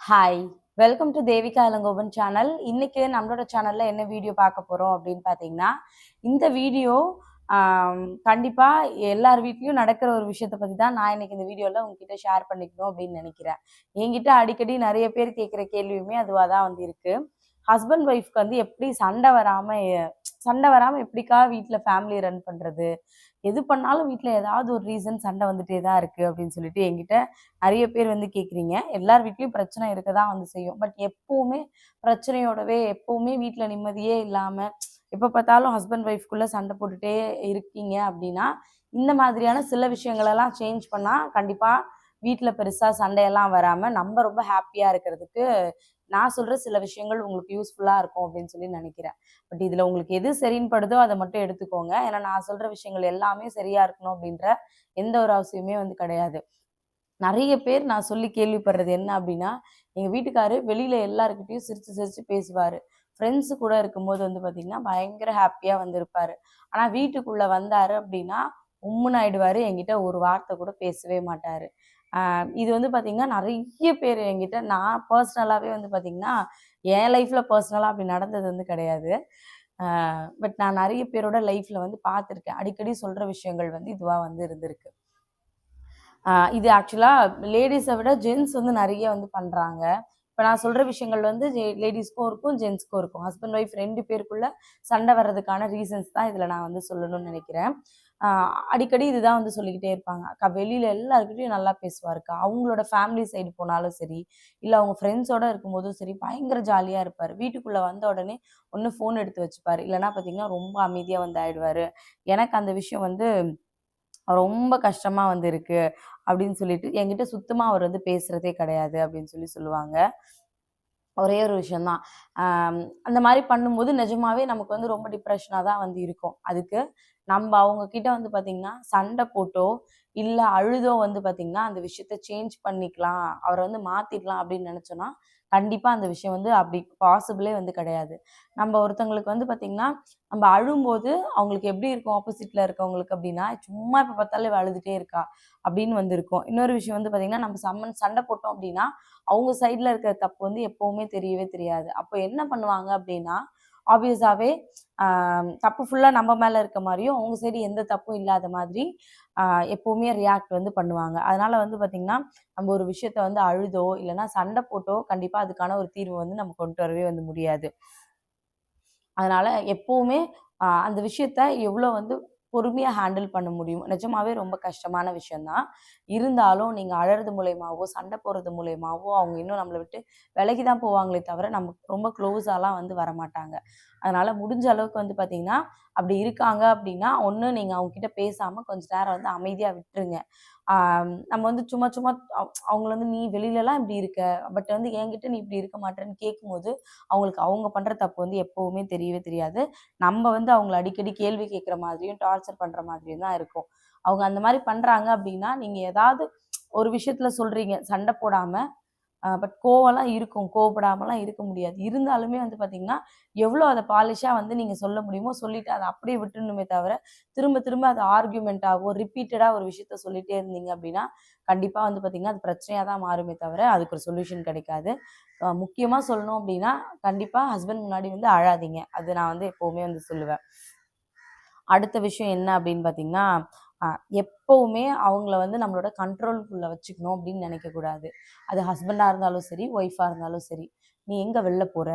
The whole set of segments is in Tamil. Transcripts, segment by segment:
Hi, welcome to Devika Ilangovan channel. இன்னைக்கு நம்மளோட சேனல்ல என்ன வீடியோ பார்க்க போறோம் அப்படின்னு பார்த்தீங்கன்னா, இந்த வீடியோ கண்டிப்பா எல்லார் வீட்லயும் நடக்கிற ஒரு விஷயத்த பத்தி தான் நான் இன்னைக்கு இந்த வீடியோல உங்ககிட்ட ஷேர் பண்ணிக்கணும் அப்படின்னு நினைக்கிறேன். என்கிட்ட அடிக்கடி நிறைய பேர் கேட்கிற கேள்வியுமே அதுவா தான் வந்து இருக்கு. ஹஸ்பண்ட் ஒய்ஃப்க்கு வந்து எப்படி சண்டை வராம எப்படிக்கா வீட்ல ஃபேமிலி ரன் பண்றது? எது பண்ணாலும் வீட்ல ஏதாவது ஒரு ரீசன் சண்டை வந்துட்டே தான் இருக்கு அப்படின்னு சொல்லிட்டு என்கிட்ட நிறைய பேர் வந்து கேட்குறீங்க. எல்லார் வீட்லயும் பிரச்சனை இருக்க தான் வந்து செய்யும். பட் எப்பவுமே பிரச்சனையோடவே எப்பவுமே வீட்ல நிம்மதியே இல்லாம, எப்ப பார்த்தாலும் ஹஸ்பண்ட் ஒய்ஃப்குள்ள சண்டை போட்டுட்டே இருக்கீங்க அப்படின்னா, இந்த மாதிரியான சில விஷயங்களெல்லாம் சேஞ்ச் பண்ணா கண்டிப்பா வீட்ல பெருசா சண்டையெல்லாம் வராம, நம்ம ரொம்ப ஹேப்பியா இருக்கிறதுக்கு நான் சொல்ற சில விஷயங்கள் உங்களுக்கு யூஸ்ஃபுல்லா இருக்கும் அப்படின்னு சொல்லி நினைக்கிறேன். பட் இதுல உங்களுக்கு எது சரின்னு படுதோ அத மட்டும் எடுத்துக்கோங்க. ஏன்னா நான் சொல்ற விஷயங்கள் எல்லாமே சரியா இருக்கணும் அப்படின்ற எந்த ஒரு அவசியமே வந்து கிடையாது. நெறைய பேர் நான் சொல்லி கேள்விப்படுறது என்ன அப்டின்னா, எங்க வீட்டுக்காரு வெளியில எல்லார்கிட்டயும் சிரிச்சு சிரிச்சு பேசுவாரு. ஃப்ரெண்ட்ஸ் கூட இருக்கும்போது வந்து பார்த்தீங்கன்னா, பயங்கர ஹேப்பியா வந்து இருப்பாரு. ஆனா வீட்டுக்குள்ள வந்தாரு அப்டின்னா, உம்முன்னு ஆயிடுவாரு. என்கிட்ட ஒரு வார்த்தை கூட பேசவே மாட்டாரு. இது வந்து பார்த்தீங்கன்னா, நெறைய பேர் என்கிட்ட நான் பர்சனலாவே வந்து பார்த்தீங்கன்னா, என் லைஃப்ல பர்சனலா அப்டி நடந்தது வந்து கிடையாது. அ பட் நான் நெறைய பேரோட லைஃப்ல வந்து பார்த்துருக்கேன். அடிக்கடி சொல்ற விஷயங்கள் வந்து இதுவா வந்து இருந்திருக்கு. இது ஆக்சுவலா லேடீஸ விட ஜென்ட்ஸ் வந்து நெறைய வந்து பண்றாங்க. இப்ப நான் சொல்ற விஷயங்கள் வந்து லேடீஸ்க்கும் இருக்கும், ஜென்ட்ஸ்க்கும் இருக்கும். ஹஸ்பண்ட், ஒய்ஃப் 2 பேருக்குள்ள சண்டை வர்றதுக்கான ரீசன்ஸ் தான் இதுல நான் வந்து சொல்லணும்னு நெனைக்கிறேன். ஆ அடிக்கடி இதுதான் வந்து சொல்லிக்கிட்டே இருப்பாங்க. அக்கா வெளியில எல்லார்கிட்டயும் நல்லா பேசுவாருக்கா. அவங்களோட ஃபேமிலி சைடு போனாலும் சரி, இல்ல அவங்க ஃப்ரெண்ட்ஸோட இருக்கும்போதும் சரி, பயங்கர ஜாலியா இருப்பாரு. வீட்டுக்குள்ள வந்த உடனே ஒண்ணு ஃபோன் எடுத்து வச்சுப்பாரு. இல்லன்னா பார்த்தீங்கன்னா, ரொம்ப அமைதியா வந்து ஆயிடுவாரு. எனக்கு அந்த விஷயம் வந்து ரொம்ப கஷ்டமா வந்து இருக்கு அப்படின்னு சொல்லிட்டு என்கிட்ட சுத்தமா அவர் வந்து பேசுறதே கிடையாது அப்படின்னு சொல்லி சொல்லுவாங்க. ஒரே ஒரு விஷயம் தான். அம் அந்த மாரி பண்ணும்போது நிஜமாவே நமக்கு வந்து ரொம்ப டிப்ரஷனா தான் வந்து இருக்கும். அதுக்கு நம்ப அவங்க கிட்ட வந்து பார்த்தீங்கன்னா, சண்ட போட்டோ, இல்ல அழுதோ வந்து பார்த்தீங்கன்னா, அந்த விஷயத்த சேஞ்ச் பண்ணிக்கலாம். அவர வந்து மாத்திடலாம் அப்படின்னு நெனச்சோம்னா, கண்டிப்பா அந்த விஷயம் வந்து அப்படி பாசிபிளே வந்து கிடையாது. நம்ப ஒருத்தவங்களுக்கு வந்து பார்த்தீங்கன்னா, நம்ப அழும்போது அவங்களுக்கு எப்படி இருக்கும் ஆப்போசிட்ல இருக்கவங்களுக்கு அப்படின்னா, சும்மா எப்ப பார்த்தாலும் இவ அழுதுட்டே இருக்கா அப்படின்னு வந்து இருக்கும். இன்னொரு விஷயம் வந்து பார்த்தீங்கன்னா, நம்ம சண்ட போட்டோம் அப்படின்னா, அவங்க சைட்ல இருக்கிற தப்பு வந்து எப்பவுமே தெரியவே தெரியாது. அப்போ என்ன பண்ணுவாங்க அப்டின்னா, ஆப்வியஸாவே அ தப்பு ஃபுல்லா நம்ம மேல இருக்க மாரியும், அவங்க சைடு எந்த தப்பும் இல்லாத மாதிரி அ எப்பவுமே ரியாக்ட் வந்து பண்ணுவாங்க. அதனால வந்து பார்த்தீங்கன்னா, நம்ம ஒரு விஷயத்த வந்து அழுதோ, இல்லன்னா சண்ட போட்டோ கண்டிப்பா அதுக்கான ஒரு தீர்வு வந்து நம்ம கொண்டு வரவே வந்து முடியாது. அதனால எப்பவுமே அந்த விஷயத்த எவ்வளோ வந்து பொறுமையா ஹேண்டில் பண்ண முடியும். நிஜமாவே ரொம்ப கஷ்டமான விஷயம் தான். இருந்தாலும் நீங்க அழறது மூலியமாவோ, சண்டை போடுறது மூலியமாவோ அவங்க இன்னும் நம்மள விட்டு விலகி தான் போவாங்களே தவிர, நமக்கு ரொம்ப க்ளோஸாலாம் வந்து வரமாட்டாங்க. அதனால முடிஞ்ச அளவுக்கு வந்து பார்த்தீங்கன்னா, அப்படி இருக்காங்க அப்படின்னா, ஒண்ணு நீங்க அவங்க கிட்ட பேசாம கொஞ்ச நேரம் வந்து அமைதியா விட்டுருங்க. ஆ நம்ம வந்து சும்மா சும்மா அவங்கள வந்து நீ வெளிலலாம் இப்படி இருக்க. பட் வந்து என்கிட்ட நீ இப்படி இருக்க மாட்டேன்னு கேட்கும்போது, அவங்களுக்கு அவங்க பண்ற தப்பு வந்து எப்பவுமே தெரியவே தெரியாது. நம்ம வந்து அவங்கள அடிக்கடி கேள்வி கேட்கிற மாதிரியும், டார்ச்சர் பண்ற மாதிரியும் தான் இருக்கும். அவங்க அந்த மாரி பண்றாங்க அப்படின்னா, நீங்க ஏதாவது ஒரு விஷயத்துல சொல்றீங்க, சண்டை போடாம. பட் கோவம்லாம் இருக்கும். கோவப்படாமலாம் இருக்க முடியாது. இருந்தாலுமே வந்து பார்த்தீங்கன்னா, எவ்வளோ அத பாலிஷா வந்து நீங்க சொல்ல முடியுமோ சொல்லிட்டு அத அப்படியே விட்டுறணுமே தவிர, திரும்ப திரும்ப அது ஆர்கியூமென்ட்டாவோ, ரிப்பீட்டடா ஒரு விஷயத்த சொல்லிட்டே இருந்தீங்க அப்படின்னா, கண்டிப்பா வந்து பார்த்தீங்கன்னா, அது பிரச்சனையா தான் மாறுமே தவிர, அதுக்கு ஒரு சொல்யூஷன் கிடைக்காது. முக்கியமா சொல்லணும் அப்படின்னா, கண்டிப்பா ஹஸ்பண்ட் முன்னாடி வந்து அழாதீங்க. அது நான் வந்து எப்பவுமே வந்து சொல்லுவேன். அடுத்த விஷயம் என்ன அப்படின்னு பார்த்தீங்கன்னா, அ எப்பவுமே அவங்கள வந்து நம்மளோட கண்ட்ரோல்குள்ள வச்சுக்கணும் அப்படின்னு நினைக்கக்கூடாது. அது ஹஸ்பண்டா இருந்தாலும் சரி, ஒய்ஃபா இருந்தாலும் சரி. "நீ எங்க வெளில போற?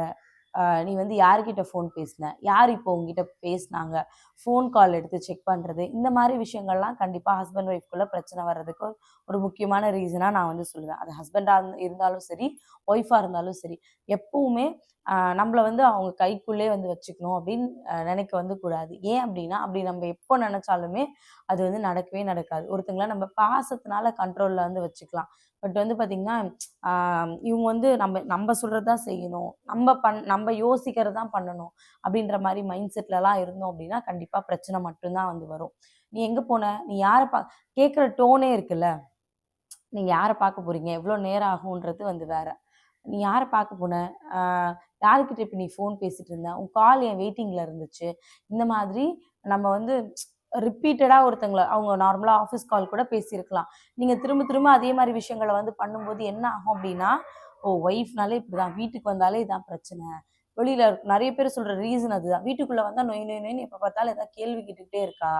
நீ வந்து யார்கிட்ட ஃபோன் பேசின? யார் இப்போ உன்கிட்ட பேசினாங்க?" ஃபோன் கால் எடுத்து செக் பண்றது. இந்த மாரி விஷயங்கள்லாம் கண்டிப்பா ஹஸ்பண்ட் ஒய்ஃப்குள்ள பிரச்சனை வர்றதுக்கு ஒரு முக்கியமான ரீசனா நான் வந்து சொல்லுவேன். அது ஹஸ்பண்டா இருந்தாலும் சரி, ஒய்ஃபா இருந்தாலும் சரி. எப்பவுமே நம்மள வந்து அவங்க கைக்குள்ளே வந்து வச்சுக்கணும் அப்படின்னு நினைக்க வந்து கூடாது. ஏன் அப்படின்னா, அப்படி நம்ம எப்போ நினைச்சாலுமே அது வந்து நடக்கவே நடக்காது. ஒருத்தங்கள நம்ம பாசத்தினால கண்ட்ரோல்ல வந்து வச்சுக்கலாம். பட் வந்து பார்த்தீங்கன்னா, ஆ இவங்க வந்து நம்ம சொல்றது தான் செய்யணும். நம்ம யோசிக்கிறது தான் பண்ணணும். அப்படின்ற மாரி மைண்ட் செட்லலாம் இருந்தோம் அப்படின்னா, கண்டிப்பா பிரச்சனை மட்டும் தான் வந்து வரும். "நீ எங்க போன? நீ யார கேட்கிற டோனே இருக்குல்ல. நீங்க யார பார்க்க போறீங்க? எவ்வளோ நேரம் ஆகுன்றது வந்து வேற. நீ யார பார்க்க போன? ஆ யார்கிட்ட இப்ப நீ ஃபோன் பேசிட்டு இருந்த? உன் கால் ஏன் வெயிட்டிங்ல இருந்துச்சு? இந்த மாதிரி நம்ம வந்து ரிப்பீட்டடா ஒருத்தங்கள அவங்க நார்மலா ஆஃபீஸ் கால் கூட பேசியிருக்கலாம். நீங்க திரும்ப திரும்ப அதே மாரி விஷயங்கள வந்து பண்ணும்போது என்ன ஆகும் அப்டின்னா, ஒய்ஃப்னாலே இப்படிதான், வீட்டுக்கு வந்தாலே இதான் பிரச்சனை. வெளியில நிறைய பேர் சொல்ற ரீசன் அதுதான். வீட்டுக்குள்ள வந்தா நொய் நொய் நொய்ன்னு எப்ப பார்த்தாலும் ஏதாவது கேள்வி கேட்டுக்கிட்டே இருக்கா.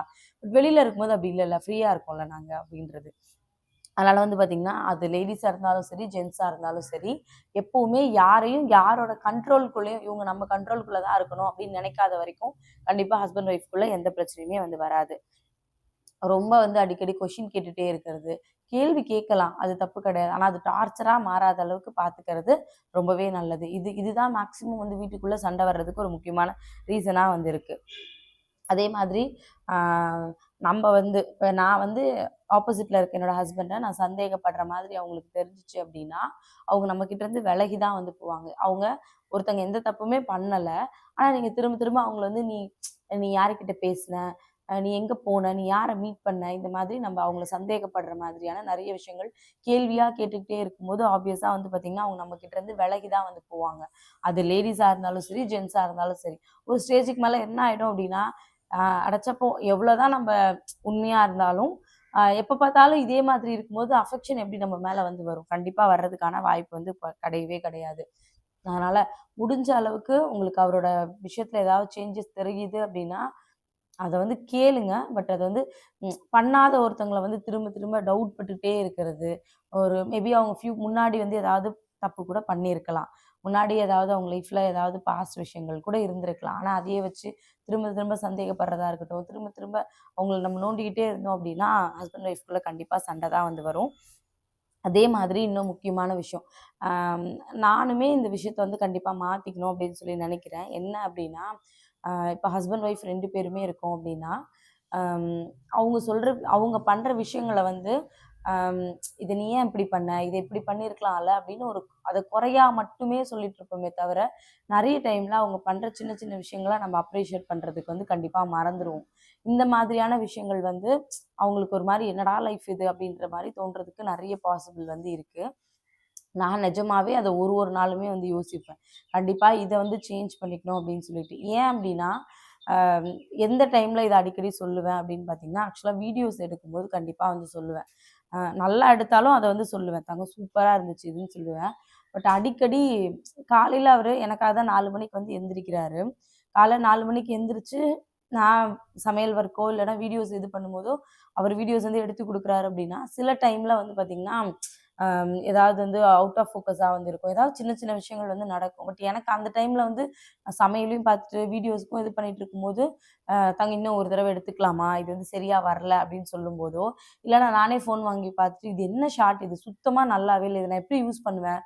வெளியில இருக்கும்போது அப்படி இல்லல்ல, ஃப்ரீயா இருக்கோம்ல நாங்க அப்படின்றது. அதனால வந்து பார்த்தீங்கன்னா, அது லேடீஸா இருந்தாலும் சரி, ஜென்ஸா இருந்தாலும் சரி, எப்பவுமே யாரையும் யாரோட கண்ட்ரோல்குள்ளேயும் இவங்க நம்ம கண்ட்ரோல்குள்ள தான் இருக்கணும் அப்படின்னு நினைக்காத வரைக்கும், கண்டிப்பா ஹஸ்பண்ட் ஒய்ஃப்குள்ள எந்த பிரச்சனையுமே வந்து வராது. ரொம்ப வந்து அடிக்கடி கொஸ்டின் கேட்டுட்டே இருக்கிறது. கேள்வி கேட்கலாம். அது தப்பு கிடையாது. ஆனா அது டார்ச்சரா மாறாத அளவுக்கு பார்த்துக்கிறது ரொம்பவே நல்லது. இதுதான் மேக்ஸிமம் வந்து வீட்டுக்குள்ள சண்டை வர்றதுக்கு ஒரு முக்கியமான ரீசனா வந்து இருக்கு. அதே மாதிரி ஆ நம்ம வந்து இப்ப நான் வந்து ஆப்போசிட்ல இருக்க என்னோட ஹஸ்பண்ட நான் சந்தேகப்படுற மாதிரி அவங்களுக்கு தெரிஞ்சுச்சு அப்படின்னா, அவங்க நம்மகிட்ட இருந்து விலகி தான் வந்து போவாங்க. அவங்க ஒருத்தங்க எந்த தப்புமே பண்ணல. ஆனா நீங்க திரும்ப திரும்ப அவங்கள வந்து நீ யார்கிட்ட பேசின? நீ எங்க போன? நீ யார மீட் பண்ண? இந்த மாதிரி நம்ம அவங்கள சந்தேகப்படுற மாதிரியான நெறைய விஷயங்கள் கேள்வியா கேட்டுக்கிட்டே இருக்கும்போது, ஆப்வியஸா வந்து பார்த்தீங்கன்னா, அவங்க நம்மகிட்ட இருந்து விலகி தான் வந்து போவாங்க. அது லேடீஸா இருந்தாலும் சரி, ஜென்ஸா இருந்தாலும் சரி. ஒரு ஸ்டேஜுக்கு மேல என்ன ஆயிடும் அப்படின்னா, அடைச்சப்போ எவ்வளோதான் நம்ம உண்மையா இருந்தாலும், எப்ப பார்த்தாலும் இதே மாதிரி இருக்கும்போது, அஃபெக்ஷன் எப்படி நம்ம மேல வந்து வரும்? கண்டிப்பா வர்றதுக்கான வாய்ப்பு வந்து கிடையவே கிடையாது. அதனால முடிஞ்ச அளவுக்கு உங்களுக்கு அவரோட விஷயத்துல ஏதாவது சேஞ்சஸ் தெரியுது அப்படின்னா, அத வந்து கேளுங்க. பட் அது வந்து பண்ணாத ஒருத்தவங்கள வந்து திரும்ப திரும்ப டவுட் பட்டுட்டே இருக்கிறது. ஒரு மேபி அவங்க முன்னாடி வந்து ஏதாவது தப்பு கூட பண்ணியிருக்கலாம். முன்னாடி ஏதாவது அவங்க லைஃப்ல ஏதாவது பாஸ்ட் விஷயங்கள் கூட இருந்திருக்கலாம். ஆனா அதையே வச்சு திரும்ப திரும்ப சந்தேகப்படுறதா இருக்கட்டும், திரும்ப திரும்ப அவங்கள நம்ம நோண்டிக்கிட்டே இருந்தோம் அப்படின்னா, ஹஸ்பண்ட் ஒய்ஃப்குள்ள கண்டிப்பா சண்டை தான் வந்து வரும். அதே மாதிரி இன்னும் முக்கியமான விஷயம். ஆம், நானுமே இந்த விஷயத்த வந்து கண்டிப்பா மாத்திக்கணும் அப்படின்னு சொல்லி நினைக்கிறேன். என்ன அப்படின்னா, இப்ப ஹஸ்பண்ட், ஒய்ஃப் 2 பேருமே இருக்கோம் அப்படின்னா, அம் அவங்க அவங்க பண்ற விஷயங்கள வந்து, அம் "இத நீ ஏன் இப்படி பண்ண? இத இப்படி பண்ணியிருக்கலாம்ல" அப்படின்னு அத குறையா மட்டுமே சொல்லிட்டு இருப்போமே தவிர, நெறைய டைம்ல அவங்க பண்ற சின்ன சின்ன விஷயங்கள நம்ம அப்ரிஷியேட் பண்றதுக்கு வந்து கண்டிப்பா மறந்துருவோம். இந்த மாதிரியான விஷயங்கள் வந்து அவங்களுக்கு ஒரு மாரி "என்னடா லைஃப் இது?" அப்படின்ற மாரி தோன்றதுக்கு நெறைய பாசிபிள் வந்து இருக்கு. நான் நிஜமாவே அத ஒரு ஒரு நாளுமே வந்து யோசிப்பேன். கண்டிப்பா இத வந்து சேஞ்ச் பண்ணிக்கணும் அப்படின்னு சொல்லிட்டு. ஏன் அப்படின்னா, அ எந்த டைம்ல இத அடிக்கடி சொல்லுவேன் அப்படின்னு பார்த்தீங்கன்னா, ஆக்சுவலா வீடியோஸ் எடுக்கும்போது கண்டிப்பா வந்து சொல்லுவேன். நல்லா எடுத்தாலும் அத வந்து சொல்லுவேன். "தங்கம் சூப்பரா இருந்துச்சு" இதுன்னு சொல்லுவேன். பட் அடிக்கடி காலையில அவரு எனக்காக தான் 4 மணிக்கு வந்து எந்திரிக்கிறாரு. காலைல 4 மணிக்கு எந்திரிச்சு, நான் சமையல் ஒர்க்கோ இல்லன்னா வீடியோஸ் இது பண்ணும்போதோ, அவர் வீடியோஸ் வந்து எடுத்து குடுக்குறாரு அப்படின்னா, சில டைம்ல வந்து பார்த்தீங்கன்னா, ஏதாவது வந்து அவுட் ஆஃப் ஃபோக்கஸா வந்து இருக்கும். ஏதாவது சின்ன சின்ன விஷயங்கள் வந்து நடக்கும். பட் எனக்கு அந்த டைம்ல வந்து நான் சமையலையும் பார்த்துட்டு, வீடியோஸ்க்கும் இது பண்ணிட்டு இருக்கும்போது, இன்னும் ஒரு தடவ எடுத்துக்கலாமா? இது வந்து சரியா வரல அப்படின்னு சொல்லும்போதோ, இல்லன்னா நானே ஃபோன் வாங்கி பார்த்துட்டு, இது என்ன ஷார்ட் இது சுத்தமா நல்லாவே இல்ல. இத நான் எப்படி யூஸ் பண்ணுவேன்?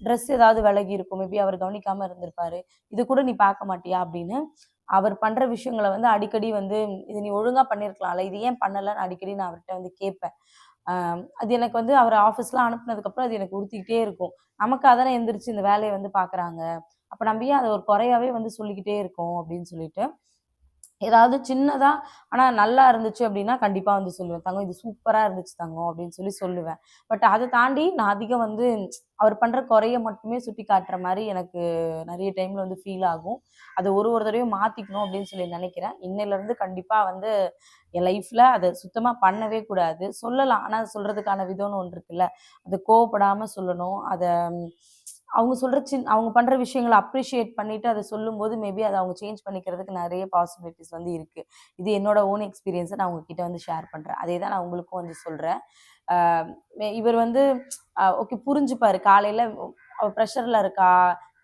ட்ரெஸ் ஏதாவது விலகி இருக்கும். மேபி அவர் கவனிக்காம இருந்திருப்பாரு. "இத கூட நீ பார்க்க மாட்டியா?" அப்படின்னு அவர் பண்ற விஷயங்கள வந்து அடிக்கடி வந்து, "இத நீ ஒழுங்கா பண்ணியிருக்கலாம்ல. இது ஏன் பண்ணலன்னு?" அடிக்கடி நான் அவர்ட்ட வந்து கேட்பேன். அது எனக்கு வந்து அவர ஆஃபீஸ்லாம் அனுப்புனதுக்கப்புறம் அது எனக்கு உறுத்திக்கிட்டே இருக்கும். நமக்கா தானே எந்திரிச்சு இந்த வேலைய வந்து பார்க்குறாங்க. அப்ப நம்ம ஏன் அத ஒரு குறையாவே வந்து சொல்லிக்கிட்டே இருக்கோம் அப்படின்னு சொல்லிட்டு. ஏதாவது சின்னதா ஆனா நல்லா இருந்துச்சு அப்படின்னா, கண்டிப்பா வந்து சொல்லுவேன். "தங்கம் இது சூப்பரா இருந்துச்சு தங்கம்" அப்படின்னு சொல்லி சொல்லுவேன். பட் அத தாண்டி நான் அதிகம் வந்து அவர் பண்ற குறைய மட்டுமே சுட்டி காட்டுற மாரி எனக்கு நெறைய டைம்ல வந்து ஃபீல் ஆகும். அத ஒரு ஒரு தடவையும் மாத்திக்கணும் அப்படின்னு சொல்லி நெனைக்கிறேன். இன்னையிலருந்து கண்டிப்பா வந்து என் லைஃப்ல அத சுத்தமா பண்ணவே கூடாது. சொல்லலாம். ஆனா அது சொல்றதுக்கான விதம்னு ஒண்ணு இருக்குல்ல. அது கோவப்படாம சொல்லணும். அவங்க அவங்க பண்ற விஷயங்கள அப்ரிஷியேட் பண்ணிட்டு அத சொல்லும்போது, மேபி அத அவங்க சேஞ்ச் பண்ணிக்கிறதுக்கு நெறைய பாசிபிலிட்டீஸ் வந்து இருக்கு. இது என்னோட ஓன் எக்ஸ்பீரியன்ஸ நான் உங்ககிட்ட வந்து ஷேர் பண்றேன். அதே தான் நான் உங்களுக்கும் வந்து சொல்றேன். ஆ இவர் வந்து ஓகே புரிஞ்சுப்பாரு. காலையில ப்ரெஷர்ல இருக்கா?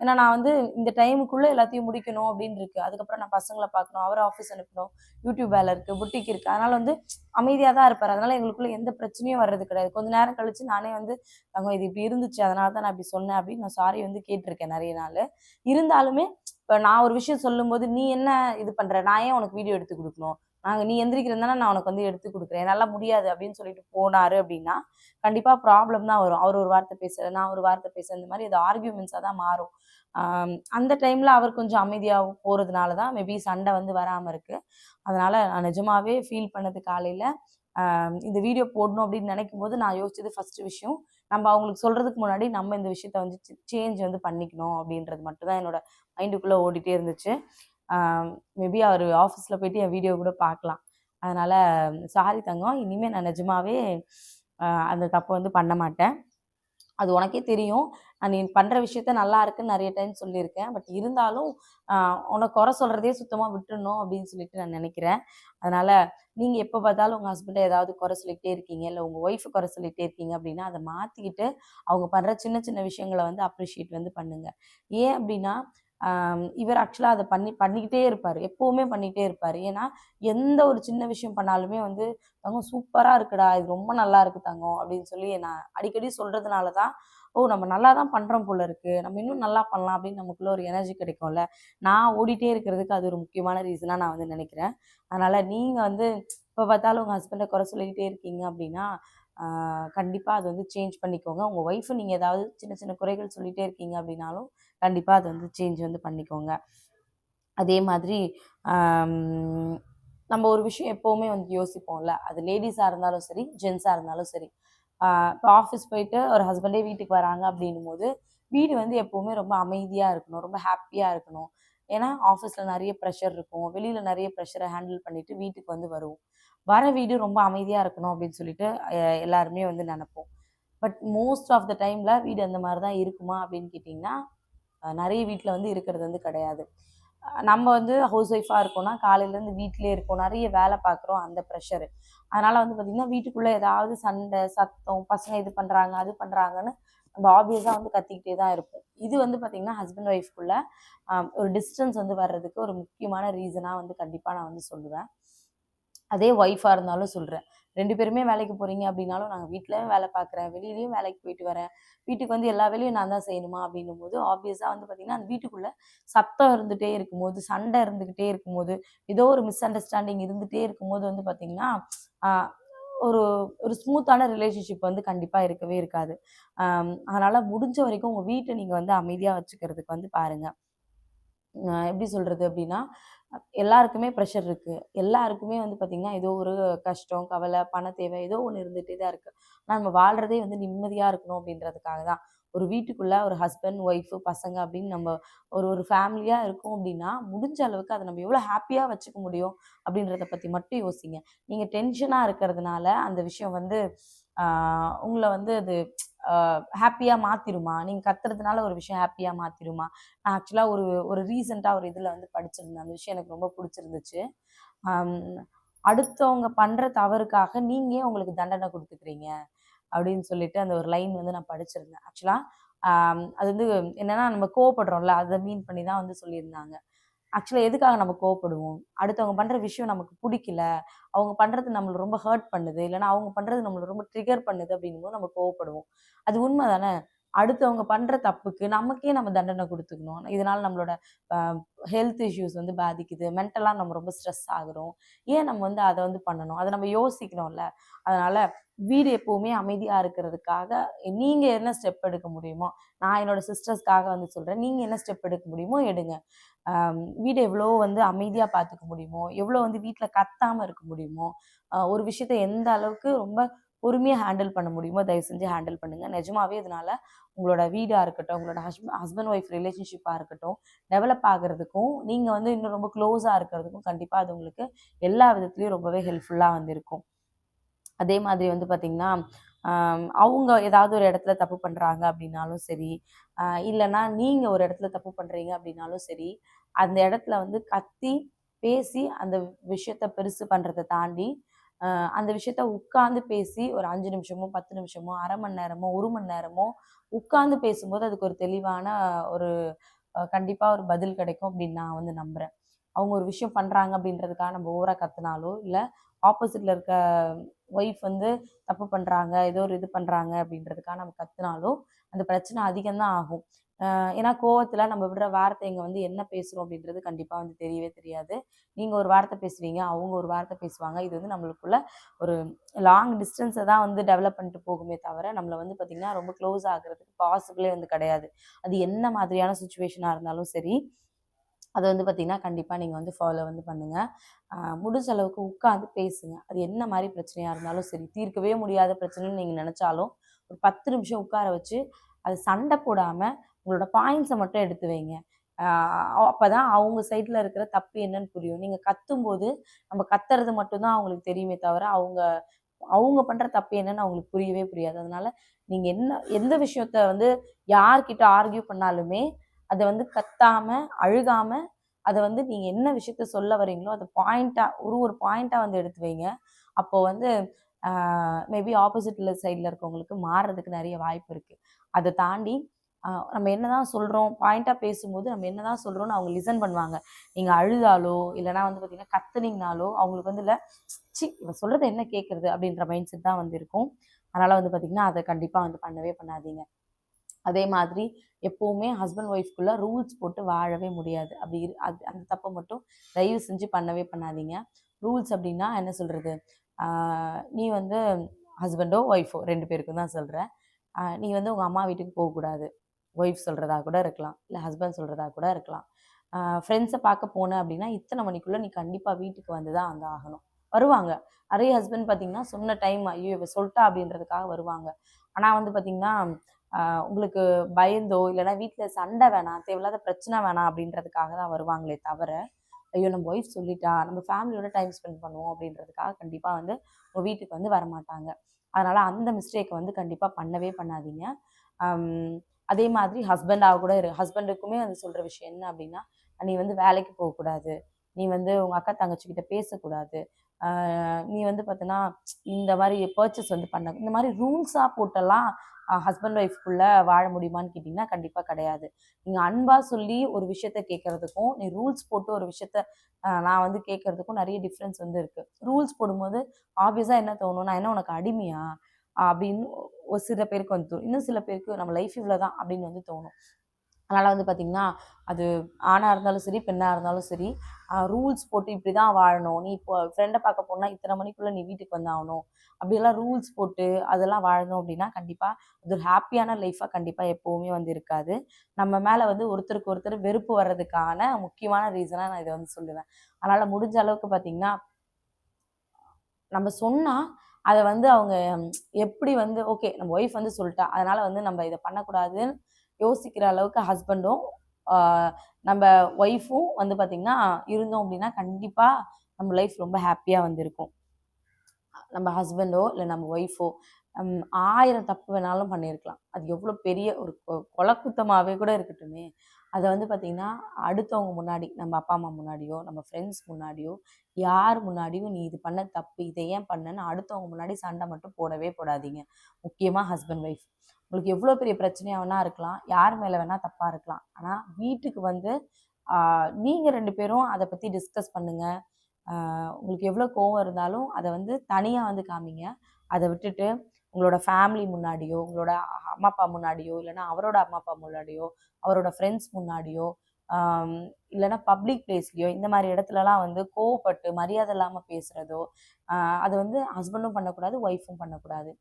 ஏன்னா நான் வந்து இந்த டைமுக்குள்ள எல்லாத்தையும் முடிக்கணும் அப்படின்னு இருக்கு. அதுக்கப்புறம் நான் பசங்கள பார்க்கணும். அவர ஆஃபீஸ் அனுப்பணும். யூடியூப் வேலை இருக்கு. புட்டிக் இருக்கு. அதனால வந்து அமைதியா தான் இருப்பாரு. அதனால எங்களுக்குள்ள எந்த பிரச்சனையும் வர்றது கிடையாது. கொஞ்ச நேரம் கழிச்சு நானே வந்து தங்கம் இது இப்படி இருந்துச்சு. அதனால தான் நான் இப்படி சொன்னேன் அப்படின்னு நான் சாரி வந்து கேட்டுருக்கேன் நெறைய நாளு. இருந்தாலுமே இப்ப நான் ஒரு விஷயம் சொல்லும்போது, "நீ என்ன இது பண்ற? நான் ஏன் உனக்கு வீடியோ எடுத்து குடுக்கணும்? நீ எந்திரிக்கிறேன்னு தானே நான் உனக்கு வந்து எடுத்து குடுக்குறேன். என்னால முடியாது" அப்படின்னு சொல்லிட்டு போனாரு அப்படின்னா, கண்டிப்பா ப்ராப்ளம் தான் வரும். அவர் ஒரு வார்த்தை பேச, நான் ஒரு வார்த்தை பேச, இந்த மாரி அது ஆர்கியூமெண்ட்ஸா தான் மாறும். அந்த டைம்ல அவர் கொஞ்சம் அமைதியா போறதுனால தான் மேபி சண்டை வந்து வராம இருக்கு. அதனால நான் நிஜமாவே ஃபீல் பண்ணது காலையில. இந்த வீடியோ போடணும் அப்படின்னு நினைக்கும்போது நான் யோசிச்சது ஃபர்ஸ்ட்டு விஷயம், நம்ம அவங்களுக்கு சொல்றதுக்கு முன்னாடி நம்ம இந்த விஷயத்த வந்து சேஞ்ச் வந்து பண்ணிக்கணும் அப்படின்றது மட்டும் தான் என்னோட மைண்டுக்குள்ள ஓடிட்டே இருந்துச்சு. ஆ மேபி அவரு ஆஃபீஸ்ல போயிட்டு என் வீடியோ கூட பார்க்கலாம். அதனால சாரி தங்கம். இனிமே நான் நிஜமாவே அந்த தப்ப வந்து பண்ண மாட்டேன். அது உனக்கே தெரியும். நீ பண்ற விஷயத்த நல்லா இருக்குன்னு நெறைய டைம் சொல்லியிருக்கேன். பட் இருந்தாலும் உன்ன குறை சொல்றதே சுத்தமா விட்டுறணும் அப்படின்னு சொல்லிட்டு நான் நெனைக்கிறேன். அதனால நீங்க எப்ப பார்த்தாலும் உங்க ஹஸ்பண்ட ஏதாவது குறை சொல்லிக்கிட்டே இருக்கீங்க, இல்ல உங்க ஒய்ஃப குறை சொல்லிட்டே இருக்கீங்க அப்படின்னா, அத மாத்திக்கிட்டு அவங்க பண்ற சின்ன சின்ன விஷயங்கள வந்து அப்ரிஷியேட் வந்து பண்ணுங்க. ஏன் அப்படின்னா, இவர் ஆக்சுவலா அத பண்ணிக்கிட்டே இருப்பாரு. எப்பவுமே பண்ணிட்டே இருப்பாரு. ஏன்னா, எந்த ஒரு சின்ன விஷயம் பண்ணாலுமே வந்து, "தங்கம் சூப்பரா இருக்குடா! இது ரொம்ப நல்லா இருக்கு தங்கம்" அப்படின்னு சொல்லி நான் அடிக்கடி சொல்றதுனால தான், ஓ! நம்ம நல்லா தான் பண்றோம் போல இருக்கு. நம்ம இன்னும் நல்லா பண்ணலாம் அப்படின்னு நமக்குள்ள ஒரு எனர்ஜி கிடைக்கும்ல. நான் ஓடிட்டே இருக்கிறதுக்கு அது ஒரு முக்கியமான ரீசனா நான் வந்து நினைக்கிறேன். அதனால நீங்க வந்து எப்ப பார்த்தாலும் உங்க ஹஸ்பண்ட குறை சொல்லிக்கிட்டே இருக்கீங்க அப்படின்னா, ஆ கண்டிப்பா அது வந்து சேஞ்ச் பண்ணிக்கோங்க. உங்க ஒய்ஃப நீங்க ஏதாவது சின்ன சின்ன குறைகள் சொல்லிட்டே இருக்கீங்க அப்படின்னாலும், கண்டிப்பா அத வந்து சேஞ்ச் வந்து பண்ணிக்கோங்க. அதே மாதிரி ஆம், நம்ம ஒரு விஷயம் எப்பவுமே வந்து யோசிப்போம்ல. அது லேடீஸா இருந்தாலும் சரி, ஜென்ஸா இருந்தாலும் சரி. இப்போ ஆஃபீஸ் போயிட்டு ஒரு ஹஸ்பண்டே வீட்டுக்கு வராங்க அப்படின்னும்போது, வீடு வந்து எப்பவுமே ரொம்ப அமைதியா இருக்கணும். ரொம்ப ஹேப்பியா இருக்கணும். ஏன்னா, ஆஃபீஸ்ல நெறைய ப்ரெஷர் இருக்கும். வெளியில நெறைய ப்ரெஷர ஹேண்டில் பண்ணிட்டு வீட்டுக்கு வந்து வருவோம். வர வீடு ரொம்ப அமைதியா இருக்கணும் அப்படின்னு சொல்லிட்டு எல்லாருமே வந்து நெனைப்போம். பட் மோஸ்ட் ஆஃப் த டைம்ல வீடு அந்த மாரி தான் இருக்குமா அப்படின்னு கேட்டீங்கன்னா, நெறைய வீட்ல வந்து இருக்கிறது வந்து கிடையாது. நம்ம வந்து ஹவுஸ் ஒய்ஃபா இருக்கோம்னா, காலையிலேருந்து வீட்லயே இருக்கோம். நெறைய வேலை பார்க்குறோம். அந்த ப்ரெஷரு. அதனால வந்து பார்த்தீங்கன்னா, வீட்டுக்குள்ள ஏதாவது சண்டை, சத்தம், பசங்க இது பண்றாங்க, அது பண்றாங்கன்னு நம்ம ஆப்வியஸா வந்து கத்திக்கிட்டே தான் இருப்போம். இது வந்து பார்த்தீங்கன்னா, ஹஸ்பண்ட் ஒய்ஃப்குள்ள ஒரு டிஸ்டன்ஸ் வந்து வர்றதுக்கு ஒரு முக்கியமான ரீசனா வந்து கண்டிப்பா நான் வந்து சொல்லுவேன். அதே ஒய்ஃபா இருந்தாலும் சொல்றேன். 2 பேருமே வேலைக்கு போறீங்க அப்படின்னாலும், நான் வீட்லயும் வேலை பார்க்குறேன், வெளியிலயும் வேலைக்கு போயிட்டு வரேன். வீட்டுக்கு வந்து எல்லா வேலையும் நான் தான் செய்யணுமா அப்படின்னும்போது, ஆப்வியஸா வந்து பார்த்தீங்கன்னா, அந்த வீட்டுக்குள்ள சத்தம் இருந்துட்டே இருக்கும்போது, சண்டை இருந்துகிட்டே இருக்கும்போது, ஏதோ ஒரு மிஸ் அண்டர்ஸ்டாண்டிங் இருந்துட்டே இருக்கும்போது வந்து பார்த்தீங்கன்னா, ஆ ஒரு ஒரு ஸ்மூத்தான ரிலேஷன்ஷிப் வந்து கண்டிப்பா இருக்கவே இருக்காது. அதனால முடிஞ்ச வரைக்கும் உங்க வீட்ட நீங்க வந்து அமைதியா வச்சுக்கிறதுக்கு வந்து பாருங்க. எப்படி சொல்றது அப்படின்னா, எல்லாருக்குமே ப்ரெஷர் இருக்கு. எல்லாருக்குமே வந்து பார்த்தீங்கன்னா, ஏதோ ஒரு கஷ்டம், கவலை, பண தேவை ஏதோ ஒண்ணு இருந்துட்டே தான் இருக்கு. ஆனா நம்ம வாழ்றதே வந்து நிம்மதியா இருக்கணும் அப்படின்றதுக்காக தான். ஒரு வீட்டுக்குள்ள ஒரு ஹஸ்பண்ட், ஒய்ஃப், பசங்க அப்படின்னு நம்ம ஒரு ஒரு ஃபேமிலியா இருக்கோம் அப்படின்னா, முடிஞ்ச அளவுக்கு அத நம்ம எவ்வளோ ஹேப்பியா வச்சுக்க முடியும் அப்படின்றத பத்தி மட்டும் யோசிங்க. நீங்க டென்ஷனா இருக்கிறதுனால அந்த விஷயம் வந்து ஆ உங்கள வந்து அது ஹேப்பியா மாத்திருமா? நீங்க கத்துறதுனால ஒரு விஷயம் ஹேப்பியா மாத்திருமா? நான் ஆக்சுவலா ஒரு ஒரு ரீசென்ட்டா ஒரு இதுல வந்து படிச்சிருந்தேன். அந்த விஷயம் எனக்கு ரொம்ப புடிச்சிருந்துச்சு. அம் அடுத்தவங்க பண்ற தவறுக்காக நீங்க ஏன் உங்களுக்கு தண்டனை குடுத்துக்கிறீங்க? அப்படின்னு சொல்லிட்டு அந்த ஒரு லைன் வந்து நான் படிச்சிருந்தேன். ஆக்சுவலா அது வந்து என்னன்னா நம்ம கோவப்படுறோம்ல, அத மீன் பண்ணி தான் வந்து சொல்லியிருந்தாங்க. ஆக்சுவலா எதுக்காக நம்ம கோவப்படுவோம்? அடுத்தவங்க பண்ற விஷயம் நமக்கு புடிக்கல. அவங்க பண்றது நம்மள ரொம்ப ஹர்ட் பண்ணுது. இல்லன்னா அவங்க பண்றது நம்மள ரொம்ப ட்ரிகர் பண்ணுது அப்படிங்கும்போது நம்ம கோவப்படுவோம். அது உண்ம தானே? அடுத்தவங்க பண்ற தப்புக்கு நமக்கே நம்ம தண்டனை குடுத்துக்கணும். இதனால நம்மளோட அ ஹெல்த் இஷ்யூஸ் வந்து பாதிக்குது. மென்டலா நம்ம ரொம்ப ஸ்ட்ரெஸ் ஆகுறோம். ஏன் நம்ம வந்து அத வந்து பண்ணணும்? அத நம்ம யோசிக்கணும்ல. அதனால வீடு எப்பவுமே அமைதியா இருக்கிறதுக்காக நீங்க என்ன ஸ்டெப் எடுக்க முடியுமோ, நான் என்னோட சிஸ்டர்ஸ்க்காக வந்து சொல்றேன். நீங்க என்ன ஸ்டெப் எடுக்க முடியுமோ எடுங்க. வீட எவ்வளோ வந்து அமைதியா பார்த்துக்க முடியுமோ, எவ்வளோ வந்து வீட்ல கத்தாம இருக்க முடியுமோ, ஒரு விஷயத்த எந்த அளவுக்கு ரொம்ப பொறுமையா ஹேண்டில் பண்ண முடியுமோ, தயவு செஞ்சு ஹேண்டில் பண்ணுங்க. நிஜமாவே இதனால உங்களோட வீடா இருக்கட்டும், உங்களோட ஹஸ்பண்ட் ஒய்ஃப் ரிலேஷன்ஷிப்பா இருக்கட்டும், டெவலப் ஆகுறதுக்கும், நீங்க வந்து இன்னும் ரொம்ப க்ளோஸா இருக்கிறதுக்கும் கண்டிப்பா அது உங்களுக்கு எல்லா விதத்திலயும் ரொம்பவே ஹெல்ப்ஃபுல்லா வந்து இருக்கும். அதே மாதிரி வந்து பார்த்தீங்கன்னா, அவங்க ஏதாவது ஒரு இடத்துல தப்பு பண்றாங்க அப்படின்னாலும் சரி, இல்லன்னா நீங்க ஒரு இடத்துல தப்பு பண்றீங்க அப்படின்னாலும் சரி, அந்த இடத்துல வந்து கத்தி, பேசி அந்த விஷயத்த பெருசு பண்றத தாண்டி, அ அந்த விஷயத்த உட்கார்ந்து பேசி ஒரு 5 நிமிஷமோ, 10 நிமிஷமோ, 1/2 மணி நேரமோ, 1 மணி நேரமோ உட்கார்ந்து பேசும்போது அதுக்கு ஒரு தெளிவான ஒரு கண்டிப்பா ஒரு பதில் கிடைக்கும் அப்படின்னு நான் வந்து நம்புறேன். அவங்க ஒரு விஷயம் பண்றாங்க அப்படின்றதுக்காக நம்ம ஓவரா கத்துனாலோ, இல்ல ஆப்போசிட்ல இருக்க ஒய்ஃப் வந்து தப்பு பண்றாங்க, ஏதோ ஒரு இது பண்றாங்க அப்படின்றதுக்காக நம்ம கத்துனாலோ, அந்த பிரச்சனை அதிகம் தான் ஆகும். ஏன்னா கோவத்துல நம்ம விடுற வார்த்தைங்க வந்து என்ன பேசுறோம் அப்படின்றது கண்டிப்பா வந்து தெரியவே தெரியாது. நீங்க ஒரு வார்த்தை பேசுவீங்க, அவங்க ஒரு வார்த்தை பேசுவாங்க. இது வந்து நம்மளுக்குள்ள ஒரு லாங் டிஸ்டன்ஸ தான் வந்து டெவலப் பண்ணிட்டு போகுமே தவிர, நம்மள வந்து பார்த்தீங்கன்னா, ரொம்ப க்ளோஸ் ஆகுறதுக்கு பாசிபிளே வந்து கிடையாது. அது என்ன மாதிரியான சிச்சுவேஷனா இருந்தாலும் சரி, அத வந்து பார்த்தீங்கன்னா, கண்டிப்பா நீங்க வந்து ஃபாலோ வந்து பண்ணுங்க. முடிஞ்ச அளவுக்கு உட்கார்ந்து பேசுங்க. அது என்ன மாரி பிரச்சனையா இருந்தாலும் சரி, தீர்க்கவே முடியாத பிரச்சனைன்னு நீங்க நெனச்சாலும், ஒரு 10 நிமிஷம் உட்கார வச்சு, அது சண்ட போடாம, உங்களோட பாயிண்ட்ஸ மட்டும் எடுத்து வைங்க. ஆ அப்பதான் அவங்க சைட்ல இருக்கிற தப்பு என்னன்னு புரியும். நீங்க கத்தும்போது, நம்ம கத்துறது மட்டும் தான் அவங்களுக்கு தெரியுமே தவிர, அவங்க அவங்க பண்ற தப்பு என்னன்னு அவங்களுக்கு புரியவே புரியாது. அதனால நீங்க எந்த விஷயத்த வந்து யார்கிட்ட ஆர்கியூ பண்ணாலுமே அதை வந்து கத்தாம அழுகாம அதை வந்து நீங்க என்ன விஷயத்த சொல்ல வரீங்களோ அதை பாயிண்டா ஒரு பாயிண்டா வந்து எடுத்து வைங்க. அப்போ வந்து மேபி ஆப்போசிட்ல சைடில் இருக்கவங்களுக்கு மாறுறதுக்கு நிறைய வாய்ப்பு இருக்கு. அதை தாண்டி நம்ம என்னதான் சொல்றோம் பாயிண்டா பேசும்போது நம்ம என்னதான் சொல்றோம்னு அவங்க லிசன் பண்ணுவாங்க. நீங்க அழுதாலோ இல்லைன்னா வந்து பார்த்தீங்கன்னா கத்துனீங்கனாலோ அவங்களுக்கு வந்து இல்லை சி இவன் சொல்றது என்ன கேட்கறது அப்படின்ற மைண்ட் செட் தான் வந்து இருக்கும். அதனால வந்து பார்த்தீங்கன்னா அதை கண்டிப்பாக வந்து பண்ணவே பண்ணாதீங்க. அதே மாதிரி எப்போவுமே ஹஸ்பண்ட் ஒய்ஃப்குள்ள ரூல்ஸ் போட்டு வாழவே முடியாது. அப்படி அது அந்த தப்பை மட்டும் தயவு செஞ்சு பண்ணவே பண்ணாதீங்க. ரூல்ஸ் அப்படின்னா என்ன சொல்றது, நீ வந்து ஹஸ்பண்டோ ஒய்ஃபோ 2 பேருக்கும் தான் சொல்கிறேன். நீ வந்து உங்கள் அம்மா வீட்டுக்கு போகக்கூடாது. ஒய்ஃப் சொல்கிறதா கூட இருக்கலாம், இல்லை ஹஸ்பண்ட் சொல்கிறதா கூட இருக்கலாம். ஃப்ரெண்ட்ஸை பார்க்க போனேன் அப்படின்னா இத்தனை மணிக்குள்ளே நீ கண்டிப்பாக வீட்டுக்கு வந்து தான் வந்து ஆகணும். வருவாங்க. நிறைய ஹஸ்பண்ட் பார்த்தீங்கன்னா சொன்ன டைம் ஐயோ இவ சொல்லிட்டா அப்படின்றதுக்காக வருவாங்க. ஆனால் வந்து பார்த்தீங்கன்னா உங்களுக்கு பயந்தோ இல்லைன்னா வீட்டில் சண்டை வேணாம், தேவையில்லாத பிரச்சனை வேணாம் அப்படின்றதுக்காக தான் வருவாங்களே தவிர, ஐயோ நம்ம ஒய்ஃப் சொல்லிட்டா நம்ம ஃபேமிலியோட டைம் ஸ்பெண்ட் பண்ணுவோம் அப்படின்றதுக்காக கண்டிப்பாக வந்து உங்கள் வீட்டுக்கு வந்து வரமாட்டாங்க. அதனால் அந்த மிஸ்டேக்கை வந்து கண்டிப்பாக பண்ணவே பண்ணாதீங்க. அதே மாதிரி ஹஸ்பண்டாக கூட ஹஸ்பண்டுக்குமே வந்து சொல்கிற விஷயம் என்ன அப்படின்னா, நீ வந்து வேலைக்கு போகக்கூடாது, நீ வந்து உங்கள் அக்கா தங்கச்சிக்கிட்ட பேசக்கூடாது, நீ வந்து பார்த்தீன்னா இந்த மாதிரி பர்ச்சேஸ் வந்து பண்ண இந்த மாதிரி ரூல்ஸாக போட்டெல்லாம் ஹஸ்பண்ட் ஒய்ஃப்குள்ளே வாழ முடியுமான்னு கேட்டிங்கன்னா கண்டிப்பாக கிடையாது. நீங்கள் அன்பாக சொல்லி ஒரு விஷயத்த கேட்குறதுக்கும் நீ ரூல்ஸ் போட்டு ஒரு விஷயத்த நான் வந்து கேட்குறதுக்கும் நிறைய டிஃப்ரென்ஸ் வந்து இருக்குது. ரூல்ஸ் போடும்போது ஆப்வியஸாக என்ன தோணும், நான் என்ன உனக்கு அடிமையா அப்படின்னு ஒரு சில பேருக்கு வந்து தோணும். இன்னும் சில பேருக்கு நம்ம லைஃப் இவ்வளோ தான் அப்படின்னு வந்து தோணும். அதனால் வந்து பார்த்திங்கன்னா அது ஆணாக இருந்தாலும் சரி பெண்ணாக இருந்தாலும் சரி ரூல்ஸ் போட்டு இப்படி தான் வாழணும், நீ இப்போ ஃப்ரெண்டை பார்க்க போனால் இத்தனை மணிக்குள்ளே நீ வீட்டுக்கு வந்தாகணும் அப்படியெல்லாம் ரூல்ஸ் போட்டு அதெல்லாம் வாழணும் அப்படின்னா கண்டிப்பாக அது ஒரு ஹாப்பியான லைஃபாக கண்டிப்பாக எப்போவுமே வந்து இருக்காது. நம்ம மேலே வந்து ஒருத்தருக்கு ஒருத்தர் வெறுப்பு வர்றதுக்கான முக்கியமான ரீசனாக நான் இதை வந்து சொல்லுவேன். அதனால் முடிஞ்ச அளவுக்கு பார்த்திங்கன்னா நம்ம சொன்னால் அதை வந்து அவங்க எப்படி வந்து ஓகே நம்ம ஒய்ஃப் வந்து சொல்லிட்டா அதனால் வந்து நம்ம இதை பண்ணக்கூடாதுன்னு யோசிக்கிற அளவுக்கு ஹஸ்பண்டும் நம்ம ஒய்ஃபும் வந்து பார்த்திங்கன்னா இருந்தோம் அப்படின்னா கண்டிப்பாக நம்ம லைஃப் ரொம்ப ஹாப்பியாக வந்து இருக்கும். நம்ம ஹஸ்பண்டோ இல்லை நம்ம ஒய்ஃபோ 1000 தப்பு வேணாலும் பண்ணியிருக்கலாம். அது எவ்வளோ பெரிய ஒரு கொலக்குத்தமாகவே கூட இருக்கட்டுமே, அதை வந்து பார்த்திங்கன்னா அடுத்தவங்க முன்னாடி நம்ம அப்பா அம்மா முன்னாடியோ நம்ம ஃப்ரெண்ட்ஸ் முன்னாடியோ யார் முன்னாடியும் நீ இது பண்ண தப்பு இதை ஏன் பண்ணன்னு அடுத்தவங்க முன்னாடி சண்டை மட்டும் போடவே போடாதீங்க. முக்கியமாக ஹஸ்பண்ட் ஒய்ஃப் உங்களுக்கு எவ்வளோ பெரிய பிரச்சனையாக வேணா இருக்கலாம், யார் மேலே வேணால் தப்பாக இருக்கலாம், ஆனால் வீட்டுக்கு வந்து நீங்கள் 2 பேரும் அதை பற்றி டிஸ்கஸ் பண்ணுங்கள். உங்களுக்கு எவ்வளோ கோவம் இருந்தாலும் அதை வந்து தனியாக வந்து காமிங்க. அதை விட்டுட்டு உங்களோட ஃபேமிலி முன்னாடியோ உங்களோட அம்மா அப்பா முன்னாடியோ இல்லைன்னா அவரோட அம்மா அப்பா முன்னாடியோ அவரோட ஃப்ரெண்ட்ஸ் முன்னாடியோ இல்லைன்னா பப்ளிக் பிளேஸ்லையோ இந்த மாதிரி இடத்துலலாம் வந்து கோவப்பட்டு மரியாதை இல்லாமல் பேசுகிறதோ அது வந்து ஹஸ்பண்டும் பண்ணக்கூடாது ஒய்ஃபும் பண்ணக்கூடாது.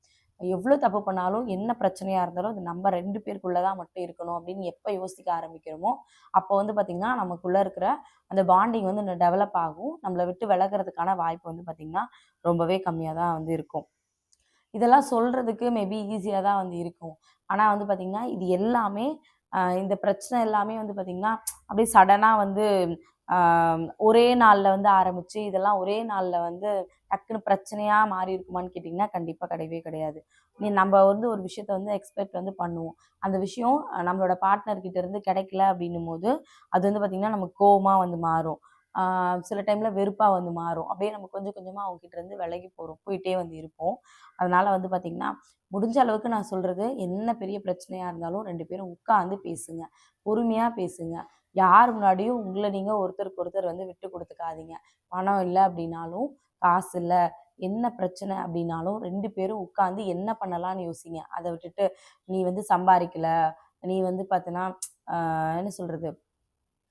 எவ்வளோ தப்பு பண்ணாலும் என்ன பிரச்சனையாக இருந்தாலும் அது நம்ம 2 பேருக்குள்ளே தான் மட்டும் இருக்கணும் அப்படின்னு எப்போ யோசிக்க ஆரம்பிக்கிறோமோ அப்போ வந்து பார்த்திங்கன்னா நமக்குள்ளே இருக்கிற அந்த பாண்டிங் வந்து டெவலப் ஆகும். நம்மளை விட்டு விலகிறதுக்கான வாய்ப்பு வந்து பார்த்திங்கன்னா ரொம்பவே கம்மியாக தான் வந்து இருக்கும். இதெல்லாம் சொல்கிறதுக்கு மேபி ஈஸியாக தான் வந்து இருக்கும். ஆனால் வந்து பார்த்திங்கன்னா இது எல்லாமே இந்த பிரச்சனை எல்லாமே வந்து பார்த்திங்கன்னா அப்படியே சடனாக வந்து ஒரே நாளில் வந்து ஆரம்பித்து இதெல்லாம் ஒரே நாளில் வந்து டக்குன்னு பிரச்சனையாக மாறி இருக்குமான்னு கேட்டிங்கன்னா கண்டிப்பாக கிடையவே கிடையாது. நம்ம வந்து ஒரு விஷயத்த வந்து எக்ஸ்பெக்ட் வந்து பண்ணுவோம். அந்த விஷயம் நம்மளோட பார்ட்னர்கிட்ட இருந்து கிடைக்கல அப்படின்னும் போது அது வந்து பார்த்திங்கன்னா நமக்கு கோவமாக வந்து மாறும். சில டைமில் வெறுப்பாக வந்து மாறும். அப்படியே நம்ம கொஞ்சம் கொஞ்சமாக அவங்ககிட்ட இருந்து விலகி போயிட்டே வந்து இருப்போம். அதனால் வந்து பார்த்திங்கன்னா முடிஞ்ச அளவுக்கு நான் சொல்கிறது என்ன பெரிய பிரச்சனையாக இருந்தாலும் 2 பேரும் உட்காந்து பேசுங்க, பொறுமையாக பேசுங்க. யார் முன்னாடியும் உங்களை நீங்கள் ஒருத்தருக்கு ஒருத்தர் வந்து விட்டு கொடுத்துக்காதீங்க. பணம் இல்லை அப்படின்னாலும் காசு இல்லை என்ன பிரச்சனை அப்படின்னாலும் 2 பேரும் உட்காந்து என்ன பண்ணலான்னு யோசிங்க. அதை விட்டுட்டு நீ வந்து சம்பாதிக்கல நீ வந்து பார்த்தீன்னா என்ன சொல்கிறது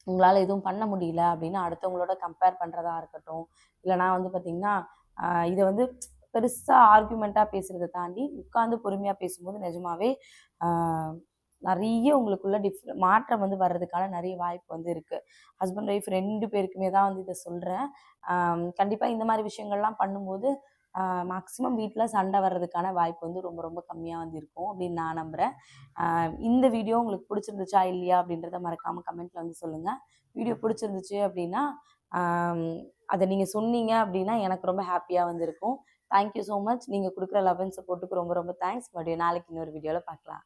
உங்களால் எதுவும் பண்ண முடியல அப்படின்னு அடுத்தவங்களோட கம்பேர் பண்ணுறதா இருக்கட்டும், இல்லைனா வந்து பார்த்திங்கன்னா இதை வந்து பெருசாக ஆர்கியூமெண்ட்டாக பேசுகிறத தாண்டி உட்காந்து பொறுமையாக பேசும்போது நிஜமாவே நிறைய உங்களுக்குள்ள மாற்றம் வந்து வர்றதுக்கான நிறைய வாய்ப்பு வந்து இருக்குது. ஹஸ்பண்ட் ஒய்ஃப் 2 பேருக்குமே தான் வந்து இதை சொல்கிறேன். கண்டிப்பாக இந்த மாதிரி விஷயங்கள்லாம் பண்ணும்போது மேக்ஸிமம் வீட்டில் சண்டை வர்றதுக்கான வாய்ப்பு வந்து ரொம்ப ரொம்ப கம்மியாக வந்து இருக்கும் அப்படின்னு நான் நம்புகிறேன். இந்த வீடியோ உங்களுக்கு பிடிச்சிருந்துச்சா இல்லையா அப்படின்றத மறக்காமல் கமெண்ட்டில் வந்து சொல்லுங்கள். வீடியோ பிடிச்சிருந்துச்சு அப்படின்னா அதை நீங்கள் சொன்னீங்க அப்படின்னா எனக்கு ரொம்ப ஹாப்பியாக வந்து இருக்கும். Thank you so much. நீங்க குடுக்குற லவ் அண்ட் சப்போர்ட்டுக்கு ரொம்ப ரொம்ப தேங்க்ஸ். மறுபடியும் நாளைக்கு இன்னொரு வீடியோல பார்க்கலாம்.